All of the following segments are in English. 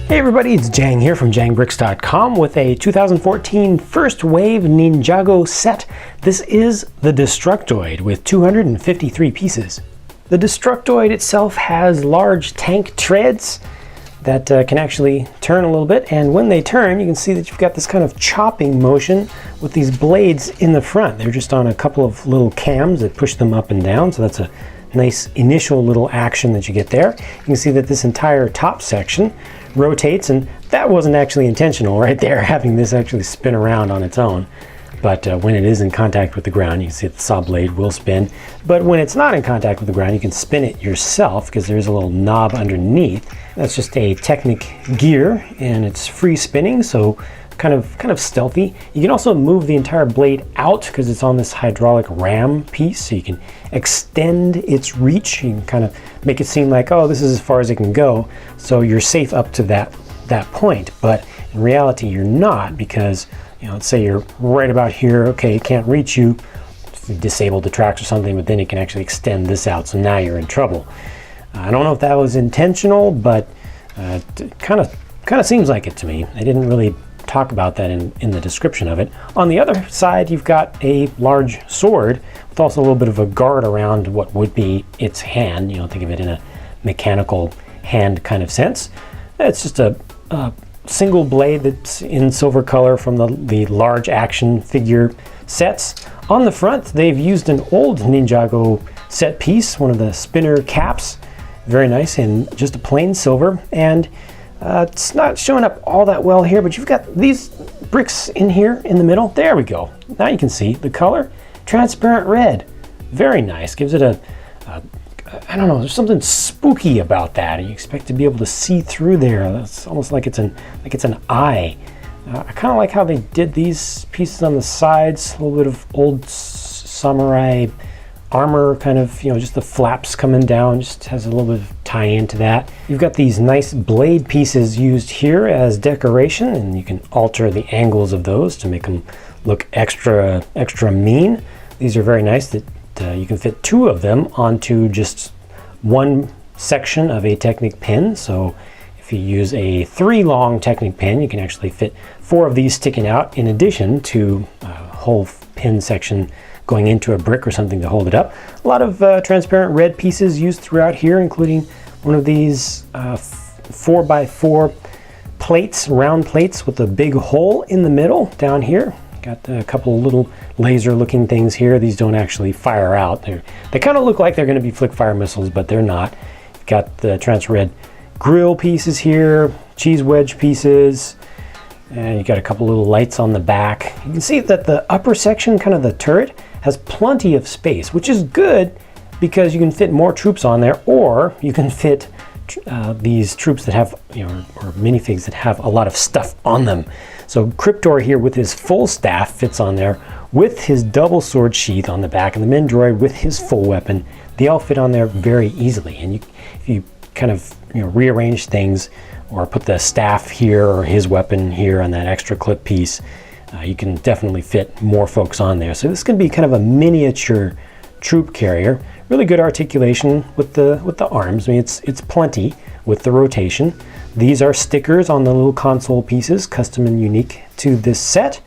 Hey everybody, it's Jang here from JangBricks.com with a 2014 First Wave Ninjago set. This is the Destructoid with 253 pieces. The Destructoid itself has large tank treads that can actually turn a little bit, and when they turn you can see that you've got this kind of chopping motion with these blades in the front. They're just on a couple of little cams that push them up and down, so that's a nice initial little action that you get there. You can see that this entire top section rotates, and that wasn't actually intentional right there, having this actually spin around on its own. But when it is in contact with the ground, you can see that the saw blade will spin. But when it's not in contact with the ground, you can spin it yourself because there's a little knob underneath. That's just a Technic gear, and it's free spinning, so kind of stealthy. You can also move the entire blade out because it's on this hydraulic ram piece, so you can extend its reach. You can kind of make it seem like, oh, this is as far as it can go, so you're safe up to that point. But in reality, you're not, because let's say you're right about here. Okay, it can't reach you. If you disable the tracks or something, but then it can actually extend this out, so now you're in trouble. I don't know if that was intentional, but it kind of seems like it to me. I didn't really talk about that in the description of it. On the other side, you've got a large sword with also a little bit of a guard around what would be its hand. Think of it in a mechanical hand kind of sense. It's just a single blade that's in silver color from the large action figure sets. On the front, they've used an old Ninjago set piece, one of the spinner caps. Very nice, in just a plain silver, and it's not showing up all that well here, but you've got these bricks in here in the middle. There we go. Now you can see the color, transparent red. Very nice. Gives it I don't know, there's something spooky about that. You expect to be able to see through there. That's almost like it's an eye. I kind of like how they did these pieces on the sides. A little bit of old samurai armor, kind of, just the flaps coming down, just has a little bit of tie into that. You've got these nice blade pieces used here as decoration, and you can alter the angles of those to make them look extra mean. These are very nice that you can fit two of them onto just one section of a Technic pin. So if you use a 3-long Technic pin, you can actually fit 4 of these sticking out, in addition to a whole pin section going into a brick or something to hold it up. A lot of transparent red pieces used throughout here, including one of these 4x4 plates, round plates with a big hole in the middle down here. Got a couple of little laser looking things here. These don't actually fire out. They kind of look like they're going to be flick fire missiles, but they're not. You've got the trans-red grill pieces here, cheese wedge pieces, and you got a couple little lights on the back. You can see that the upper section, kind of the turret, has plenty of space, which is good because you can fit more troops on there, or you can fit these troops that have, or minifigs that have a lot of stuff on them. So Cryptor here with his full staff fits on there with his double sword sheath on the back, and the Mendroid with his full weapon. They all fit on there very easily, and if you kind of rearrange things, or put the staff here or his weapon here on that extra clip piece, you can definitely fit more folks on there. So this can be kind of a miniature troop carrier. Really good articulation with the arms. I mean, it's plenty with the rotation. These are stickers on the little console pieces, custom and unique to this set.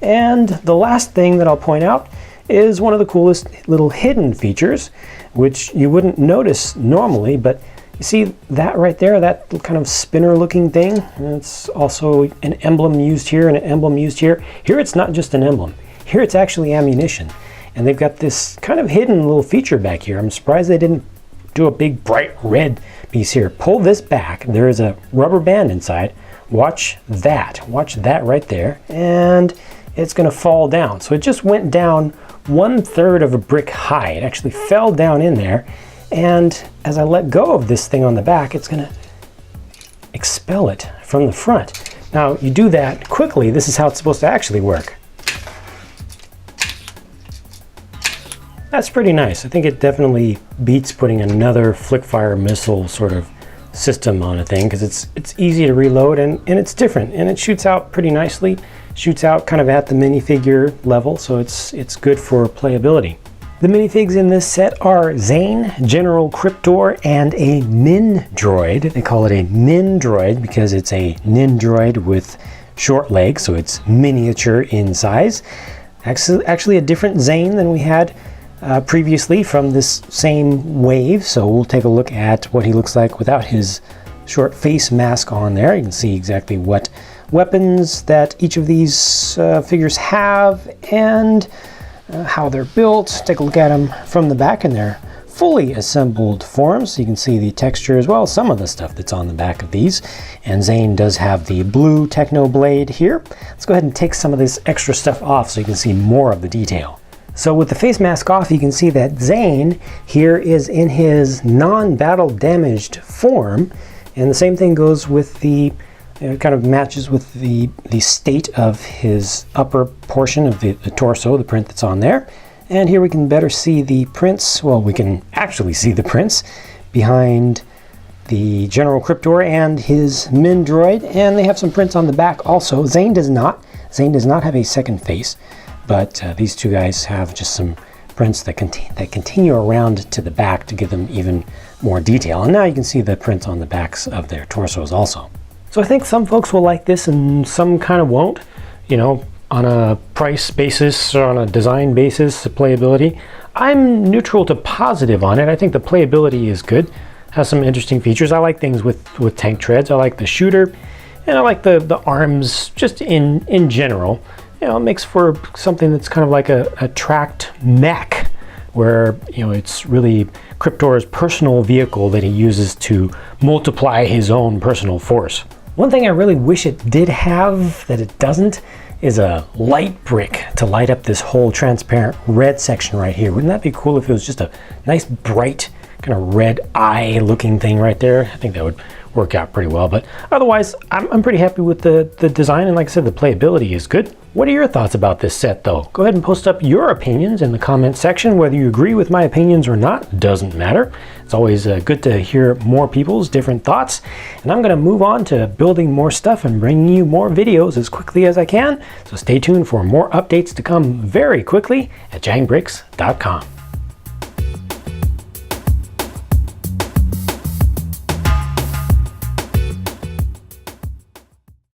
And the last thing that I'll point out is one of the coolest little hidden features, which you wouldn't notice normally, but you see that right there, that kind of spinner looking thing? It's also an emblem used here and an emblem used here. Here it's not just an emblem. Here it's actually ammunition. And they've got this kind of hidden little feature back here. I'm surprised they didn't do a big bright red piece here. Pull this back. There is a rubber band inside. Watch that. Watch that right there. And it's going to fall down. So it just went down 1/3 of a brick high. It actually fell down in there. And as I let go of this thing on the back, it's going to expel it from the front. Now, you do that quickly. This is how it's supposed to actually work. That's pretty nice. I think it definitely beats putting another flick fire missile sort of system on a thing, because it's easy to reload, and it's different, and it shoots out pretty nicely. Shoots out kind of at the minifigure level, so it's good for playability. The minifigs in this set are Zane, General Cryptor, and a Nindroid. They call it a Nindroid because it's a Nindroid with short legs, so it's miniature in size. Actually a different Zane than we had previously from this same wave, so we'll take a look at what he looks like without his short face mask on there. You can see exactly what weapons that each of these figures have and how they're built. Take a look at them from the back in their fully assembled form, so you can see the texture as well, some of the stuff that's on the back of these. And Zane does have the blue Techno Blade here. Let's go ahead and take some of this extra stuff off so you can see more of the detail. So with the face mask off, you can see that Zane here is in his non-battle damaged form, and the same thing goes with the kind of matches with the state of his upper portion of the torso, the print that's on there. And here we can better see the prints. Well, we can actually see the prints behind the General Cryptor and his Nindroid, and they have some prints on the back also. Zane does not. Zane does not have a second face, but these two guys have just some prints that continue around to the back to give them even more detail. And now you can see the prints on the backs of their torsos also. So I think some folks will like this and some kind of won't. You know, on a price basis or on a design basis, the playability, I'm neutral to positive on it. I think the playability is good, has some interesting features. I like things with tank treads. I like the shooter, and I like the arms just in general. You know, it makes for something that's kind of like a tracked mech, where, you know, it's really Cryptor's personal vehicle that he uses to multiply his own personal force. One thing I really wish it did have that it doesn't is a light brick to light up this whole transparent red section right here. Wouldn't that be cool if it was just a nice bright kind of red eye looking thing right there? I think that would work out pretty well, but otherwise I'm pretty happy with the design, and like I said, the playability is good. What are your thoughts about this set though? Go ahead and post up your opinions in the comment section. Whether you agree with my opinions or not doesn't matter. It's always good to hear more people's different thoughts, and I'm going to move on to building more stuff and bringing you more videos as quickly as I can, so stay tuned for more updates to come very quickly at jangbricks.com.